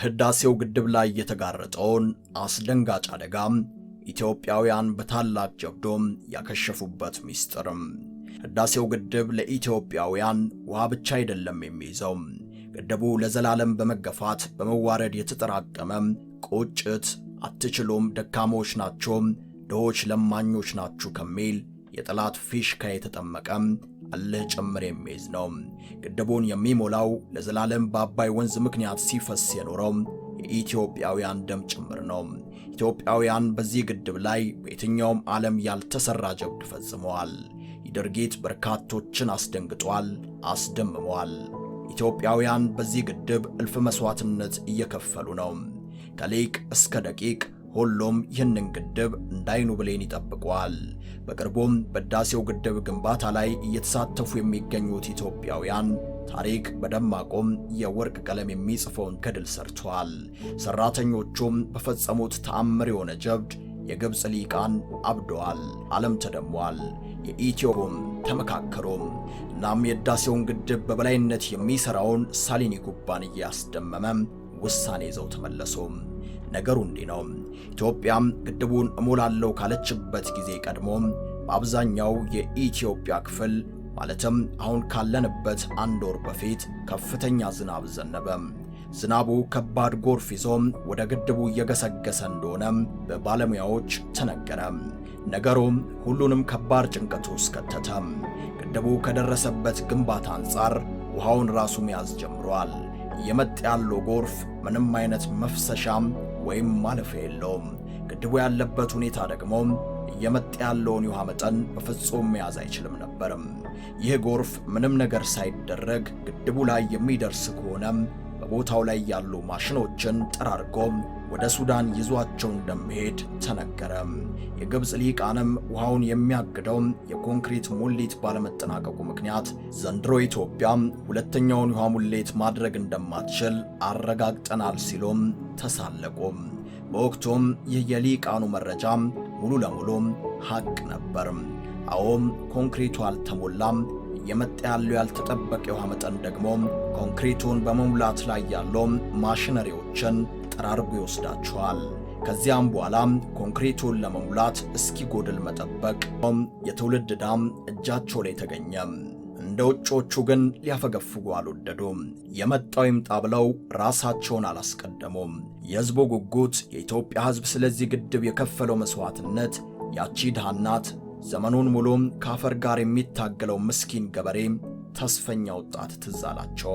በህዳሴው ግድብ ላይ የተጋረጠውን አስደንጋጭ አደጋም ኢትዮጵያውያን በታላቅ ጀብዶም ያከሸፉበት ሚስጥርም። ህዳሴው ግድብ ለኢትዮጵያውያን ውሃ ብቻ አይደለም የሚይዘው። ግድቡ ለዘላለም በመገፋት በመዋረድ የተጠራቀመ ቁጭት፣ አትችሉም፣ ደካሞች ናችሁ፣ ድሆች ለማኞች ናችሁ ከሚል የጠላት ፊሽካ የተጠመቀ አለህ ጭምር የሚይዝ ነው። ግድቡን የሚሞላው ለዘላለም በአባይ ወንዝ ምክንያት ሲፈስ የኖረው የኢትዮጵያውያን ደም ጭምር ነው። ኢትዮጵያውያን በዚህ ግድብ ላይ በየትኛውም ዓለም ያልተሰራ ጀብድ ፈጽመዋል። ይህ ድርጊት በርካቶችን አስደንግጧል፣ አስደምሟል። ኢትዮጵያውያን በዚህ ግድብ እልፍ መስዋዕትነት እየከፈሉ ነው። ከሊቅ እስከ ደቂቅ ሁሉም ይህንን ግድብ እንዳይኑ ብሌን ይጠብቀዋል። በቅርቡም በህዳሴው ግድብ ግንባታ ላይ እየተሳተፉ የሚገኙት ኢትዮጵያውያን ታሪክ በደማቁም የወርቅ ቀለም የሚጽፈውን ገድል ሰርተዋል። ሰራተኞቹም በፈጸሙት ተአምር የሆነ ጀብድ የግብፅ ሊቃን አብደዋል፣ ዓለም ተደሟል። የኢትዮጵያም ተመካከሩም። እናም የህዳሴውን ግድብ በበላይነት የሚሰራውን ሳሊኒ ኩባንያ ያስደመመ ውሳኔ ይዘው ተመለሱ። ነገሩ እንዲህ ነው። ኢትዮጵያም ግድቡን እሞላለሁ ካለችበት ጊዜ ቀድሞ በአብዛኛው የኢትዮጵያ ክፍል ማለትም አሁን ካለንበት አንድ ወር በፊት ከፍተኛ ዝናብ ዘነበ። ዝናቡ ከባድ ጎርፍ ይዞ ወደ ግድቡ እየገሰገሰ እንደሆነ በባለሙያዎች ተነገረ። ነገሩ ሁሉንም ከባድ ጭንቀት ውስጥ ከተተ። ግድቡ ከደረሰበት ግንባታ አንጻር ውሃውን ራሱ መያዝ ጀምሯል። እየመጣ ያለው ጎርፍ ምንም አይነት መፍሰሻም ወይም ማለፊያ የለውም። ግድቡ ያለበት ሁኔታ ደግሞ እየመጣ ያለውን የውሃ መጠን በፍጹም መያዝ አይችልም ነበርም። ይህ ጎርፍ ምንም ነገር ሳይደረግ ግድቡ ላይ የሚደርስ ከሆነ በቦታው ላይ ያሉ ማሽኖችን ጠራርጎ ወደ ሱዳን ይዟቸው እንደሚሄድ ተነገረ። የግብፅ ሊቃንም ውሃውን የሚያግደው የኮንክሪት ሙሊት ባለመጠናቀቁ ምክንያት ዘንድሮ ኢትዮጵያ ሁለተኛውን የውሃ ሙሌት ማድረግ እንደማትችል አረጋግጠናል ሲሉም ተሳለቁ። በወቅቱም ይህ የሊቃኑ መረጃ ሙሉ ለሙሉ ሐቅ ነበር። አዎም ኮንክሪቱ አልተሞላም። እየመጣ ያለው ያልተጠበቀ የውሃ መጠን ደግሞ ኮንክሪቱን በመሙላት ላይ ያለው ማሽነሪዎችን ጠራርጎ ይወስዳቸዋል። ከዚያም በኋላ ኮንክሪቱን ለመሙላት እስኪጎድል መጠበቅ የትውልድ ዕዳም እጃቸው ላይ ተገኘ። እንደ ውጮቹ ግን ሊያፈገፍጉ አልወደዱም። የመጣው ይምጣ ብለው ራሳቸውን አላስቀደሙም። የሕዝቡ ጉጉት፣ የኢትዮጵያ ሕዝብ ስለዚህ ግድብ የከፈለው መስዋዕትነት፣ ያቺ ድሃ እናት፣ ዘመኑን ሙሉ ከአፈር ጋር የሚታገለው ምስኪን ገበሬ፣ ተስፈኛ ወጣት ትዝ አላቸው።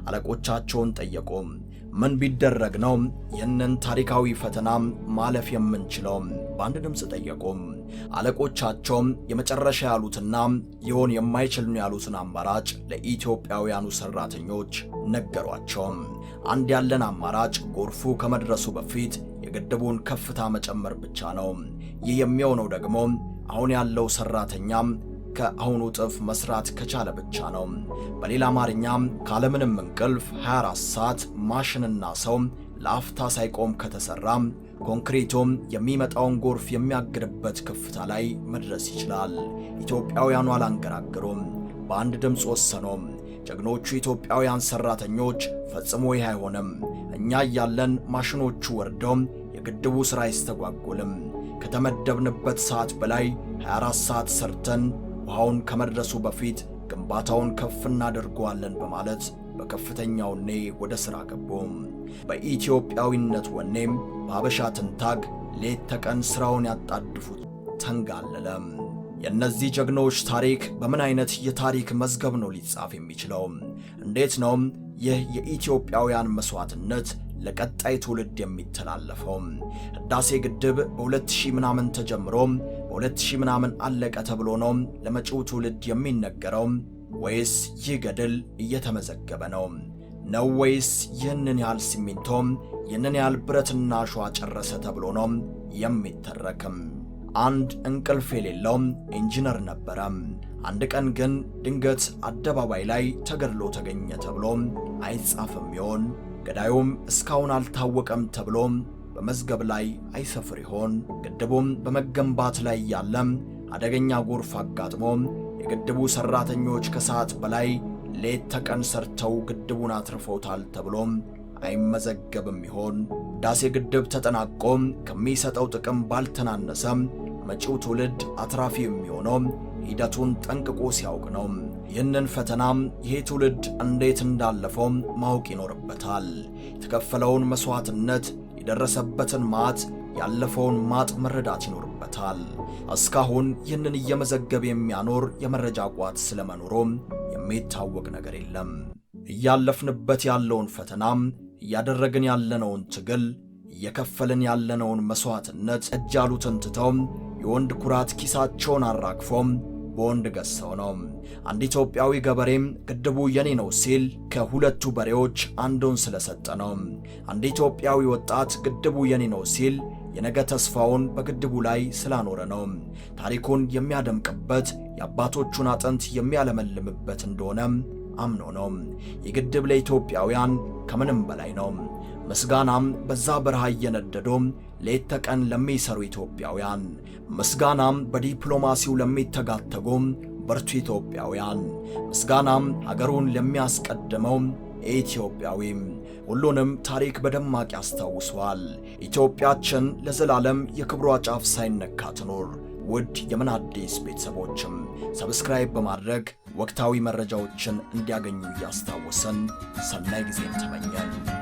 አለቆቻቸውን ጠየቁ። ምን ቢደረግ ነው ይህንን ታሪካዊ ፈተና ማለፍ የምንችለው? በአንድ ድምፅ ጠየቁ። አለቆቻቸው የመጨረሻ ያሉትና ሊሆን የማይችል ነው ያሉትን አማራጭ ለኢትዮጵያውያኑ ሰራተኞች ነገሯቸው። አንድ ያለን አማራጭ ጎርፉ ከመድረሱ በፊት የግድቡን ከፍታ መጨመር ብቻ ነው። ይህ የሚሆነው ደግሞ አሁን ያለው ሰራተኛም ከአሁኑ እጥፍ መስራት ከቻለ ብቻ ነው። በሌላ አማርኛ ካለምንም እንቅልፍ 24 ሰዓት ማሽንና ሰው ለአፍታ ሳይቆም ከተሰራ ኮንክሪቱም የሚመጣውን ጎርፍ የሚያግድበት ከፍታ ላይ መድረስ ይችላል። ኢትዮጵያውያኑ አላንገራገሩም፣ በአንድ ድምፅ ወሰኑ። ጀግኖቹ ኢትዮጵያውያን ሰራተኞች ፈጽሞ ይህ አይሆንም፣ እኛ እያለን ማሽኖቹ ወርደው የግድቡ ሥራ አይስተጓጎልም፣ ከተመደብንበት ሰዓት በላይ 24 ሰዓት ሰርተን ውሃውን ከመድረሱ በፊት ግንባታውን ከፍ እናደርገዋለን በማለት በከፍተኛ ወኔ ወደ ሥራ ገቡ። በኢትዮጵያዊነት ወኔም በሀበሻ ትንታግ ሌት ተቀን ሥራውን ያጣድፉት ተንጋለለ። የእነዚህ ጀግኖች ታሪክ በምን አይነት የታሪክ መዝገብ ነው ሊጻፍ የሚችለው? እንዴት ነው ይህ የኢትዮጵያውያን መስዋዕትነት ለቀጣይ ትውልድ የሚተላለፈው? ህዳሴ ግድብ በ2000 ምናምን ተጀምሮ በ2000 ምናምን አለቀ ተብሎ ነው ለመጪው ትውልድ የሚነገረው? ወይስ ይህ ገድል እየተመዘገበ ነው? ወይስ ይህንን ያህል ሲሚንቶ ይህንን ያህል ብረትና አሸዋ ጨረሰ ተብሎ ነው የሚተረክም? አንድ እንቅልፍ የሌለው ኢንጂነር ነበረ። አንድ ቀን ግን ድንገት አደባባይ ላይ ተገድሎ ተገኘ ተብሎ አይጻፍም ይሆን? ገዳዩም እስካሁን አልታወቀም ተብሎ በመዝገብ ላይ አይሰፍር ይሆን? ግድቡም በመገንባት ላይ ያለ አደገኛ ጎርፍ አጋጥሞ የግድቡ ሰራተኞች ከሰዓት በላይ ሌት ተቀን ሰርተው ግድቡን አትርፈውታል ተብሎ አይመዘገብም ይሆን? ህዳሴ ግድብ ተጠናቆ ከሚሰጠው ጥቅም ባልተናነሰ መጪው ትውልድ አትራፊ የሚሆነው ሂደቱን ጠንቅቆ ሲያውቅ ነው። ይህንን ፈተና ይሄ ትውልድ እንዴት እንዳለፈው ማወቅ ይኖርበታል። የተከፈለውን መስዋዕትነት፣ የደረሰበትን ማጥ፣ ያለፈውን ማጥ መረዳት ይኖርበታል። እስካሁን ይህንን እየመዘገበ የሚያኖር የመረጃ ቋት ስለመኖሩ የሚታወቅ ነገር የለም። እያለፍንበት ያለውን ፈተና፣ እያደረግን ያለነውን ትግል፣ እየከፈልን ያለነውን መስዋዕትነት እጅ ያሉትን ትተው የወንድ ኩራት ኪሳቸውን አራግፈው በወንድ ገሰው ነው። አንድ ኢትዮጵያዊ ገበሬም ግድቡ የኔ ነው ሲል ከሁለቱ በሬዎች አንዱን ስለሰጠ ነው። አንድ ኢትዮጵያዊ ወጣት ግድቡ የኔ ነው ሲል የነገ ተስፋውን በግድቡ ላይ ስላኖረ ነው። ታሪኩን የሚያደምቅበት፣ የአባቶቹን አጥንት የሚያለመልምበት እንደሆነ አምኖ ነው። የግድብ ለኢትዮጵያውያን ከምንም በላይ ነው። ምስጋናም በዛ በረሃ እየነደዶ ሌት ተቀን ለሚሰሩ ኢትዮጵያውያን፣ ምስጋናም በዲፕሎማሲው ለሚተጋተጉ በርቱ ኢትዮጵያውያን፣ ምስጋናም ሀገሩን ለሚያስቀድመው ኢትዮጵያዊ፣ ሁሉንም ታሪክ በደማቅ ያስታውሷል። ኢትዮጵያችን ለዘላለም የክብሯ ጫፍ ሳይነካ ትኖር። ውድ የምን አዲስ ቤተሰቦችም ሰብስክራይብ በማድረግ ወቅታዊ መረጃዎችን እንዲያገኙ እያስታወሰን ሰናይ ጊዜን ተመኘን።